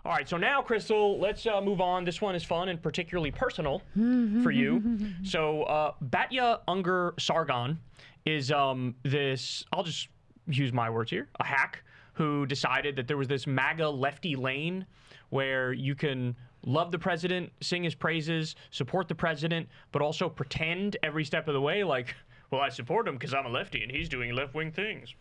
All right, so now, Krystal, let's move on. This one is fun and particularly personal for you. So Batya Unger Sargon is this, I'll just use my words here, a hack who decided that there was this MAGA lefty lane where you can love the president, sing his praises, support the president, but also pretend every step of the way like, well, I support him because I'm a lefty and he's doing left-wing things.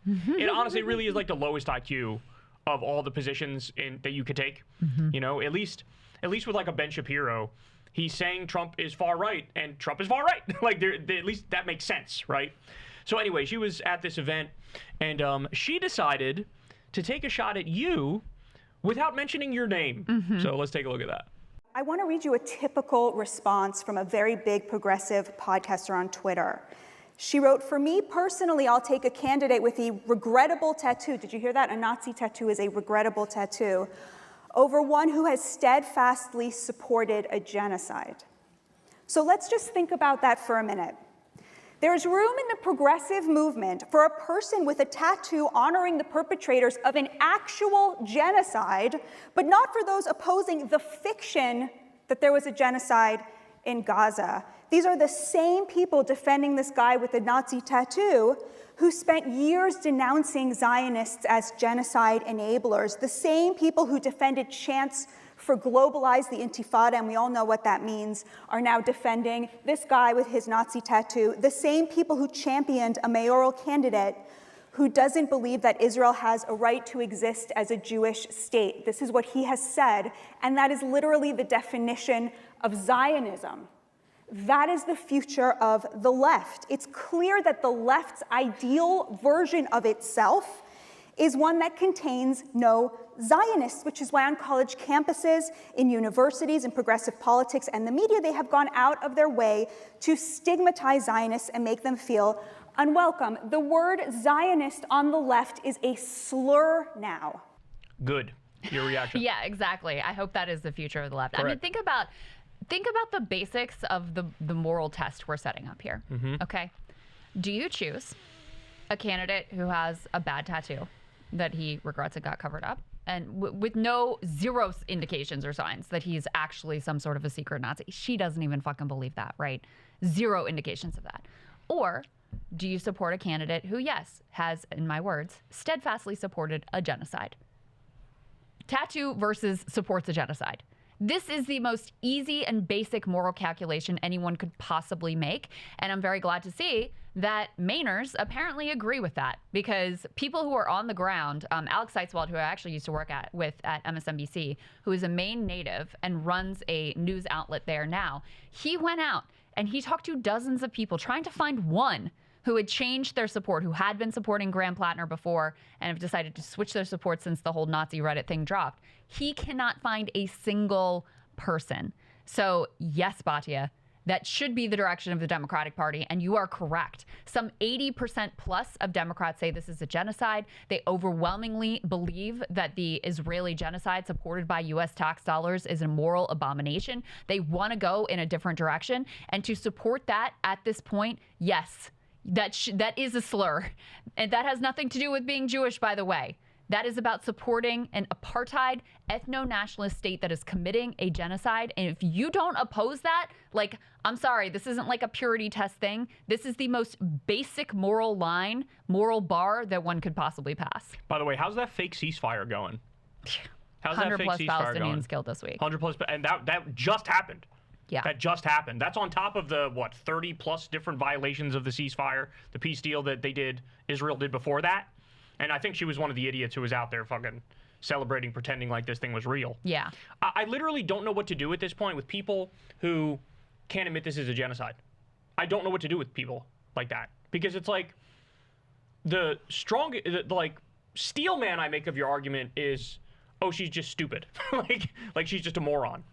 It honestly really is like the lowest IQ of all the positions that you could take. You know, at least with like a Ben Shapiro, he's saying Trump is far right and Trump is far right. Like at least that makes sense, right? So anyway, she was at this event and she decided to take a shot at you without mentioning your name. So let's take a look at that. I want to read you a typical response from a very big progressive podcaster on Twitter. She wrote, "For me personally, I'll take a candidate with a regrettable tattoo." Did you hear that? A Nazi tattoo is a regrettable tattoo. "Over one who has steadfastly supported a genocide." So let's just think about that for a minute. There's room in the progressive movement for a person with a tattoo honoring the perpetrators of an actual genocide, but not for those opposing the fiction that there was a genocide in Gaza. These are the same people defending this guy with a Nazi tattoo who spent years denouncing Zionists as genocide enablers, the same people who defended chants for globalize the Intifada, and we all know what that means, are now defending this guy with his Nazi tattoo, the same people who championed a mayoral candidate who doesn't believe that Israel has a right to exist as a Jewish state. This is what he has said, and that is literally the definition of Zionism. That is the future of the left. It's clear that the left's ideal version of itself is one that contains no Zionists, which is why on college campuses, in universities, in progressive politics, and the media, they have gone out of their way to stigmatize Zionists and make them feel unwelcome. The word Zionist on the left is a slur now. Good. Your reaction? Yeah, exactly. I hope that is the future of the left. Correct. I mean, think about the basics of the moral test we're setting up here. Okay? Do you choose a candidate who has a bad tattoo that he regrets it got covered up, and with zero indications or signs that he's actually some sort of a secret Nazi? She doesn't even fucking believe that, right? Zero indications of that. Or do you support a candidate who, yes, has, in my words, steadfastly supported a genocide? Tattoo versus supports a genocide. This is the most easy and basic moral calculation anyone could possibly make. And I'm very glad to see that Mainers apparently agree with that, because people who are on the ground, Alex Seitzwald, who I actually used to work with at MSNBC, who is a Maine native and runs a news outlet there now, he went out and he talked to dozens of people trying to find one who had changed their support, who had been supporting Graham Plattner before and have decided to switch their support since the whole Nazi Reddit thing dropped. He cannot find a single person. So yes, Batya, that should be the direction of the Democratic Party, and you are correct. Some 80% plus of Democrats say this is a genocide. They overwhelmingly believe that the Israeli genocide supported by U.S. tax dollars is a moral abomination. They want to go in a different direction, and to support that at this point, yes, that is a slur. And that has nothing to do with being Jewish, by the way. That is about supporting an apartheid ethno-nationalist state that is committing a genocide. And if you don't oppose that, like, I'm sorry, this isn't like a purity test thing. This is the most basic moral bar that one could possibly pass. By the way, how's that fake ceasefire going? How's 100 that fake plus ceasefire going? Palestinians killed this week. 100 plus, and that just happened. Yeah. That just happened. That's on top of the, 30 plus different violations of the ceasefire, the peace deal that Israel did before that. And I think she was one of the idiots who was out there fucking celebrating, pretending like this thing was real. Yeah. I literally don't know what to do at this point with people who can't admit this is a genocide. I don't know what to do with people like that. Because it's like, the steel man I make of your argument is, oh, she's just stupid. like she's just a moron.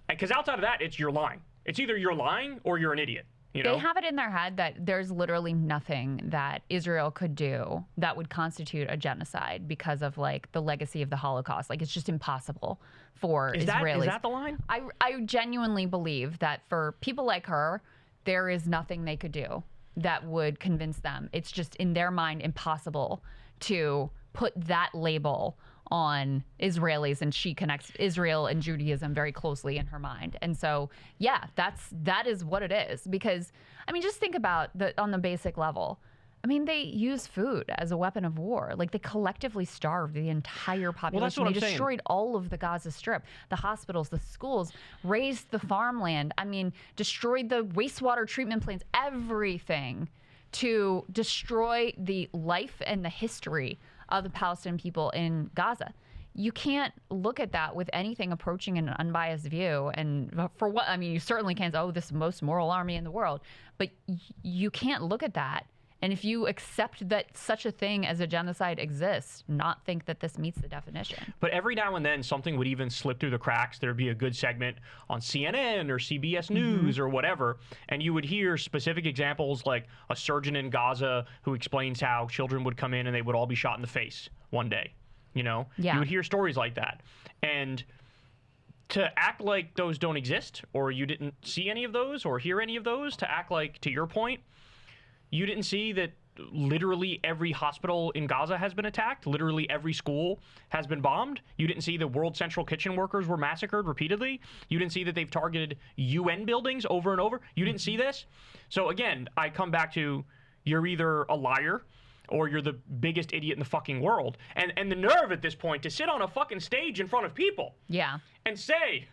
Because outside of that, you're lying. It's either you're lying or you're an idiot. You know? They have it in their head that there's literally nothing that Israel could do that would constitute a genocide because of like the legacy of the Holocaust. Like, it's just impossible for Israelis. Is that the line? I genuinely believe that for people like her, there is nothing they could do that would convince them. It's just in their mind impossible to put that label on Israelis, and she connects Israel and Judaism very closely in her mind. And so, yeah, that is what it is. Because, I mean, just think about on the basic level. I mean, they use food as a weapon of war. Like, they collectively starved the entire population. Well, that's what they I'm destroyed all of the Gaza Strip, the hospitals, the schools, razed the farmland. I mean, destroyed the wastewater treatment plants, everything to destroy the life and the history of the Palestinian people in Gaza. You can't look at that with anything approaching an unbiased view. And for what, I mean, you certainly can't say, oh, this is the most moral army in the world. But you can't look at that. And if you accept that such a thing as a genocide exists, not think that this meets the definition. But every now and then, something would even slip through the cracks. There'd be a good segment on CNN or CBS News or whatever, and you would hear specific examples like a surgeon in Gaza who explains how children would come in and they would all be shot in the face one day. You know? Yeah. You would hear stories like that. And to act like those don't exist, or you didn't see any of those or hear any of those, to act like, to your point, you didn't see that literally every hospital in Gaza has been attacked. Literally every school has been bombed. You didn't see the World Central Kitchen workers were massacred repeatedly. You didn't see that they've targeted UN buildings over and over. You didn't see this. So again, I come back to, you're either a liar or you're the biggest idiot in the fucking world. And the nerve at this point to sit on a fucking stage in front of people and say,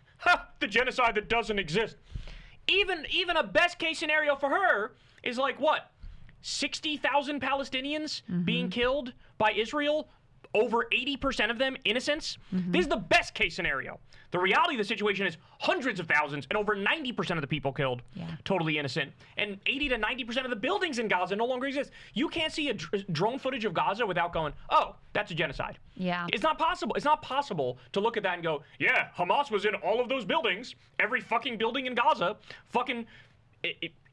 the genocide that doesn't exist. Even a best case scenario for her is like, what? 60,000 Palestinians being killed by Israel, over 80% of them innocents. This is the best case scenario. The reality of the situation is hundreds of thousands and over 90% of the people killed totally innocent. And 80 to 90% of the buildings in Gaza no longer exist. You can't see a drone footage of Gaza without going, oh, that's a genocide. Yeah. It's not possible. It's not possible to look at that and go, yeah, Hamas was in all of those buildings, every fucking building in Gaza, fucking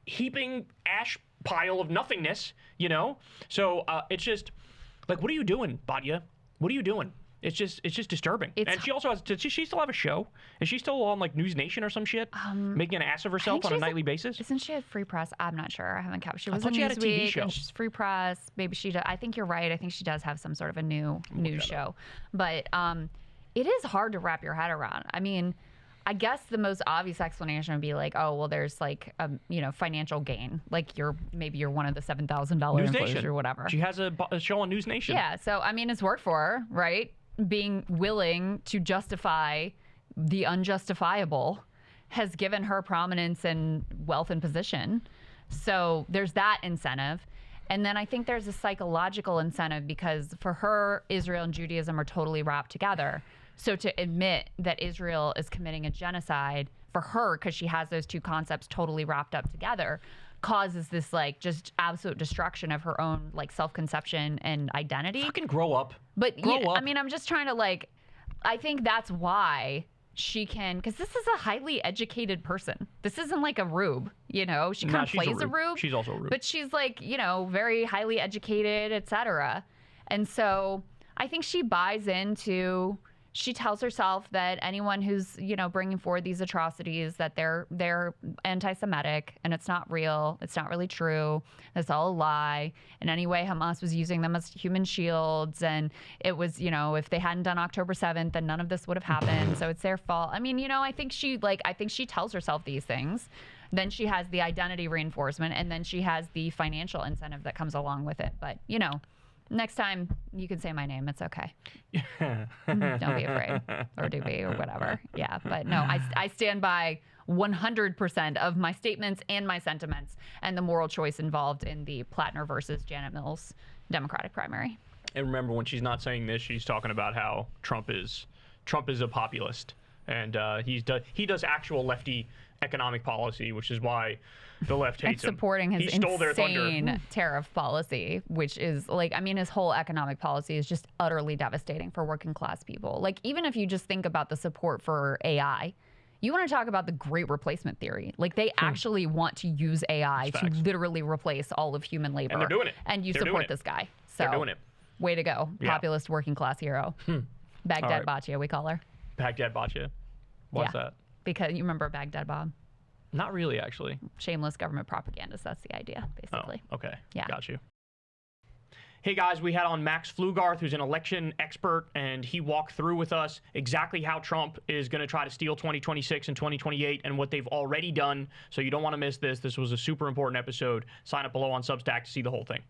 heaping ash pile of nothingness, you know? So it's just like, what are you doing, Batya? What are you doing? It's just disturbing. And she also has, does she still have a show? Is she still on like News Nation or some shit? Making an ass of herself on a nightly basis? Isn't she at Free Press? I'm not sure. I haven't kept. She was thought in she had a TV Newsweek, show. and she's Free Press. Maybe she does. I think you're right. I think she does have some sort of a new news show. But it is hard to wrap your head around. I mean, I guess the most obvious explanation would be like, oh, well, there's like a financial gain. Like maybe you're one of the $7,000 employees or whatever. She has a show on News Nation. Yeah. So I mean, it's worked for her, right? Being willing to justify the unjustifiable has given her prominence and wealth and position. So there's that incentive. And then I think there's a psychological incentive because for her, Israel and Judaism are totally wrapped together. So to admit that Israel is committing a genocide for her, because she has those two concepts totally wrapped up together, causes this like just absolute destruction of her own like self-conception and identity. Fucking grow up. But grow up. I mean, I'm just trying to like, I think that's why she can, because this is a highly educated person. This isn't like a rube, you know? She kind of plays a rube. She's also a rube. But she's like, very highly educated, etc. And so I think she buys into, she tells herself that anyone who's, bringing forward these atrocities, that they're anti-Semitic and it's not real. It's not really true. It's all a lie. And anyway, Hamas was using them as human shields. And it was, if they hadn't done October 7th, then none of this would have happened. So it's their fault. I mean, I think she tells herself these things. Then she has the identity reinforcement, and then she has the financial incentive that comes along with it. But, next time you can say my name. It's okay. Don't be afraid, or do be, or whatever. Yeah, but no, I stand by 100% of my statements and my sentiments and the moral choice involved in the Plattner versus Janet Mills Democratic primary. And remember, when she's not saying this, she's talking about how Trump is a populist, and he does actual lefty economic policy, which is why the left hates him. Supporting his stole their insane thunder. tariff policy, which is his whole economic policy is just utterly devastating for working class people. Like, even if you just think about the support for AI, you want to talk about the great replacement theory. Like, they actually want to use AI to literally replace all of human labor. And they're doing it. And you support this guy. So, they're doing it. Way to go. Yeah. Populist working class hero. Baghdad Batya, we call her. Baghdad Batya. What's that? Because you remember Baghdad Bob? Not really, actually. Shameless government propagandist. That's the idea, basically. Oh, okay. Yeah. Got you. Hey guys, we had on Max Flugarth, who's an election expert, and he walked through with us exactly how Trump is going to try to steal 2026 and 2028 and what they've already done. So you don't want to miss this. This was a super important episode. Sign up below on Substack to see the whole thing.